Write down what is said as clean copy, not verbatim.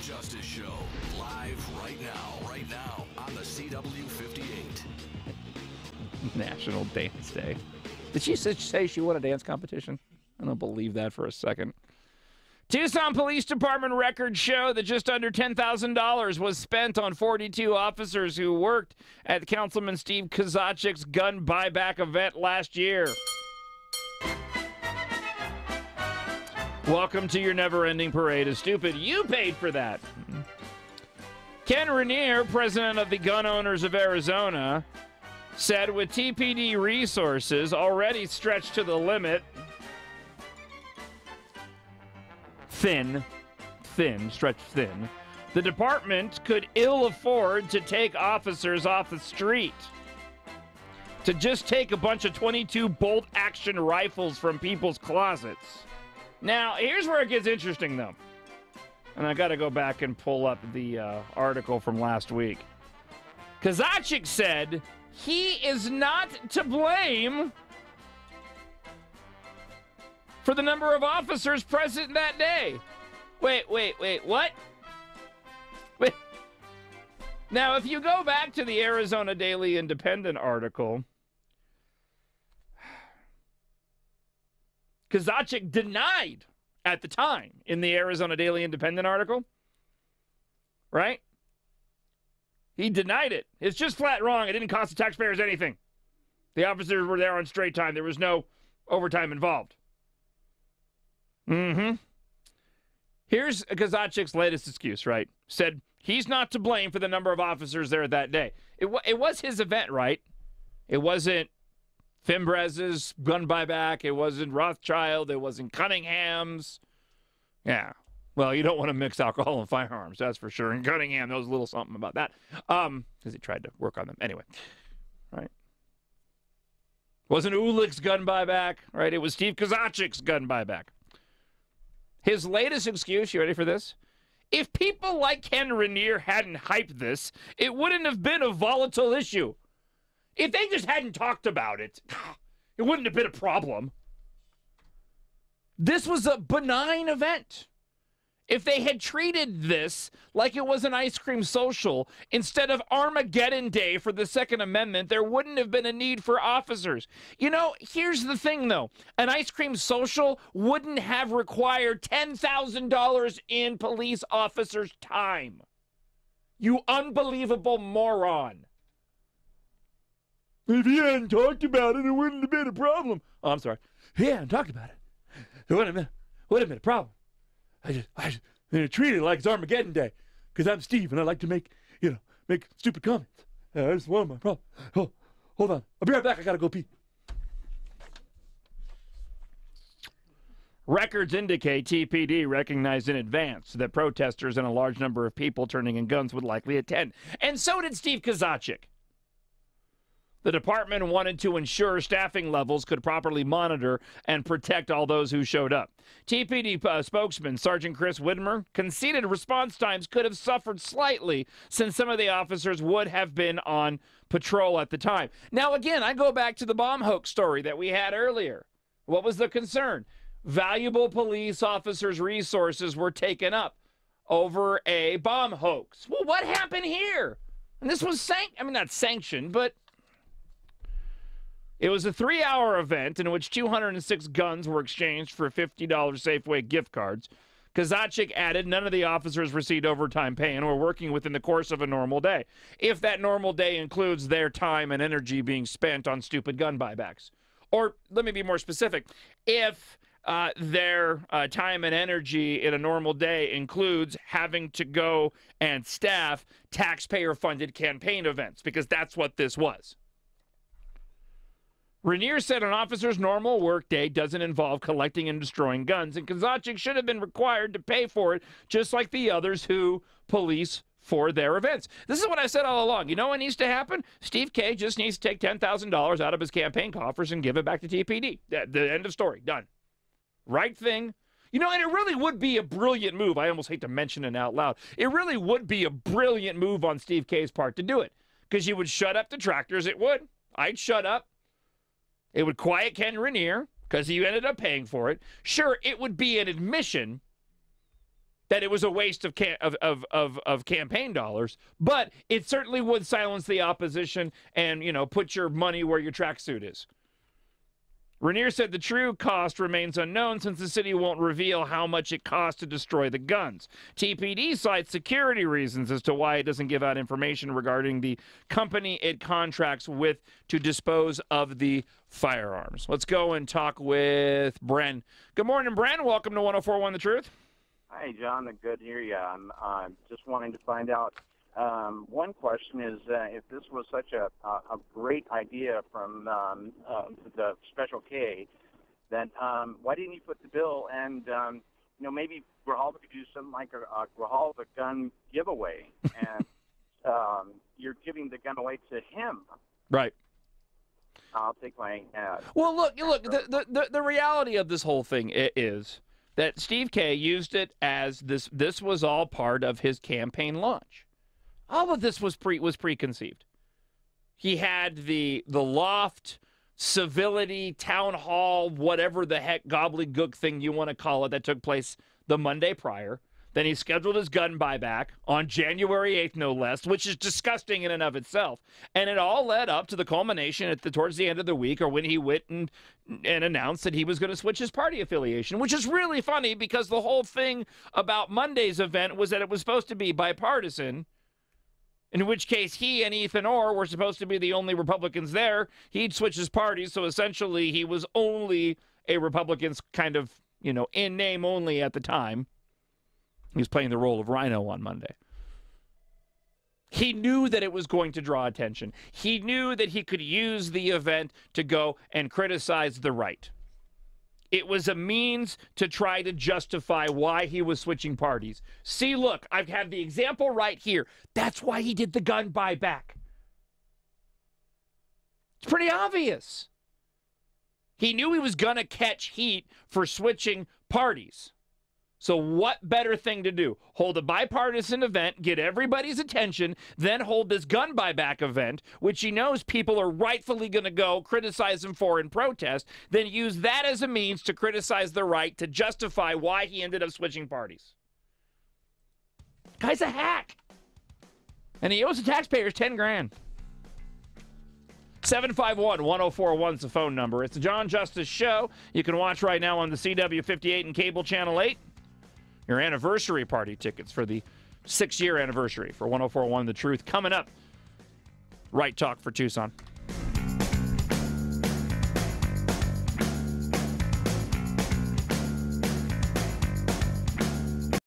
Justice Show, live right now on the CW58. National Dance Day. Did she say she won a dance competition? I don't believe that for a second. Tucson Police Department records show that just under $10,000 was spent on 42 officers who worked at Councilman Steve Kozachik's gun buyback event last year. Welcome to your never-ending parade of stupid. You paid for that. Ken Rainier, president of the Gun Owners of Arizona, said with TPD resources already stretched to the limit, stretched thin, the department could ill afford to take officers off the street. To just take a bunch of 22 bolt-action rifles from people's closets. Now, here's where it gets interesting, though. And I got to go back and pull up the article from last week. Kozachik said he is not to blame for the number of officers present that day. Wait, what? Wait. Now, if you go back to the Arizona Daily Independent article, Kozachik denied at the time in the Arizona Daily Independent article, right? He denied it. It's just flat wrong. It didn't cost the taxpayers anything. The officers were there on straight time. There was no overtime involved. Here's Kozachik's latest excuse, right? Said he's not to blame for the number of officers there that day. It was his event, right? It wasn't Fimbrez's gun buyback. It wasn't Rothschild. It wasn't Cunningham's. Yeah. Well, you don't want to mix alcohol and firearms, that's for sure. And Cunningham knows a little something about that because he tried to work on them. Anyway, right? Wasn't Ulick's gun buyback, right? It was Steve Kozachik's gun buyback. His latest excuse, you ready for this? If people like Ken Rainier hadn't hyped this, it wouldn't have been a volatile issue. If they just hadn't talked about it, it wouldn't have been a problem. This was a benign event. If they had treated this like it was an ice cream social instead of Armageddon Day for the Second Amendment, there wouldn't have been a need for officers. You know, here's the thing, though. An ice cream social wouldn't have required $10,000 in police officers' time. You unbelievable moron. If he hadn't talked about it, it wouldn't have been a problem. Oh, I'm sorry. If he hadn't talked about it, it wouldn't have been a problem. I just treat it like it's Armageddon Day because I'm Steve and I like to make stupid comments. That's one of my problems. Oh, hold on. I'll be right back. I got to go pee. Records indicate TPD recognized in advance that protesters and a large number of people turning in guns would likely attend. And so did Steve Kozachik. The department wanted to ensure staffing levels could properly monitor and protect all those who showed up. TPD spokesman Sergeant Chris Widmer conceded response times could have suffered slightly since some of the officers would have been on patrol at the time. Now, again, I go back to the bomb hoax story that we had earlier. What was the concern? Valuable police officers' resources were taken up over a bomb hoax. Well, what happened here? And this was not sanctioned, but it was a 3-hour event in which 206 guns were exchanged for $50 Safeway gift cards. Kozachik added none of the officers received overtime pay and were working within the course of a normal day, if that normal day includes their time and energy being spent on stupid gun buybacks. Or, let me be more specific, if their time and energy in a normal day includes having to go and staff taxpayer-funded campaign events, because that's what this was. Rainier said an officer's normal workday doesn't involve collecting and destroying guns, and Kozachik should have been required to pay for it, just like the others who police for their events. This is what I said all along. You know what needs to happen? Steve K just needs to take $10,000 out of his campaign coffers and give it back to TPD. The end of story. Done. Right thing. You know, and it really would be a brilliant move. I almost hate to mention it out loud. It really would be a brilliant move on Steve K's part to do it, because you would shut up detractors. It would. I'd shut up. It would quiet Ken Rainier, because he ended up paying for it. Sure, it would be an admission that it was a waste of campaign dollars, but it certainly would silence the opposition and, put your money where your tracksuit is. Raniere said the true cost remains unknown since the city won't reveal how much it costs to destroy the guns. TPD cites security reasons as to why it doesn't give out information regarding the company it contracts with to dispose of the firearms. Let's go and talk with Bren. Good morning, Bren. Welcome to 104.1 The Truth. Hi, John. Good to hear you. I'm just wanting to find out. One question is, if this was such a great idea from the Special K, then why didn't you put the bill and maybe Grijalva could do something like a Grijalva gun giveaway, and you're giving the gun away to him. Right. I'll take my. Well, look. The reality of this whole thing is that Steve K used it as this. This was all part of his campaign launch. All of this was preconceived. He had the loft, civility, town hall, whatever the heck gobbledygook thing you want to call it that took place the Monday prior. Then he scheduled his gun buyback on January 8th, no less, which is disgusting in and of itself. And it all led up to the culmination towards the end of the week, or when he went and announced that he was going to switch his party affiliation, which is really funny because the whole thing about Monday's event was that it was supposed to be bipartisan, in which case he and Ethan Orr were supposed to be the only Republicans there. He'd switch his party, so essentially he was only a Republican's kind of, in name only at the time. He was playing the role of Rhino on Monday. He knew that it was going to draw attention. He knew that he could use the event to go and criticize the right. It was a means to try to justify why he was switching parties. See, look, I've had the example right here. That's why he did the gun buyback. It's pretty obvious. He knew he was going to catch heat for switching parties. So what better thing to do? Hold a bipartisan event, get everybody's attention, then hold this gun buyback event, which he knows people are rightfully going to go criticize him for in protest, then use that as a means to criticize the right to justify why he ended up switching parties. Guy's a hack. And he owes the taxpayers $10,000. 751-1041 is the phone number. It's the John Justice Show. You can watch right now on the CW58 and Cable Channel 8. Your anniversary party tickets for the 6-year anniversary for 104.1 The Truth coming up. Right Talk for Tucson.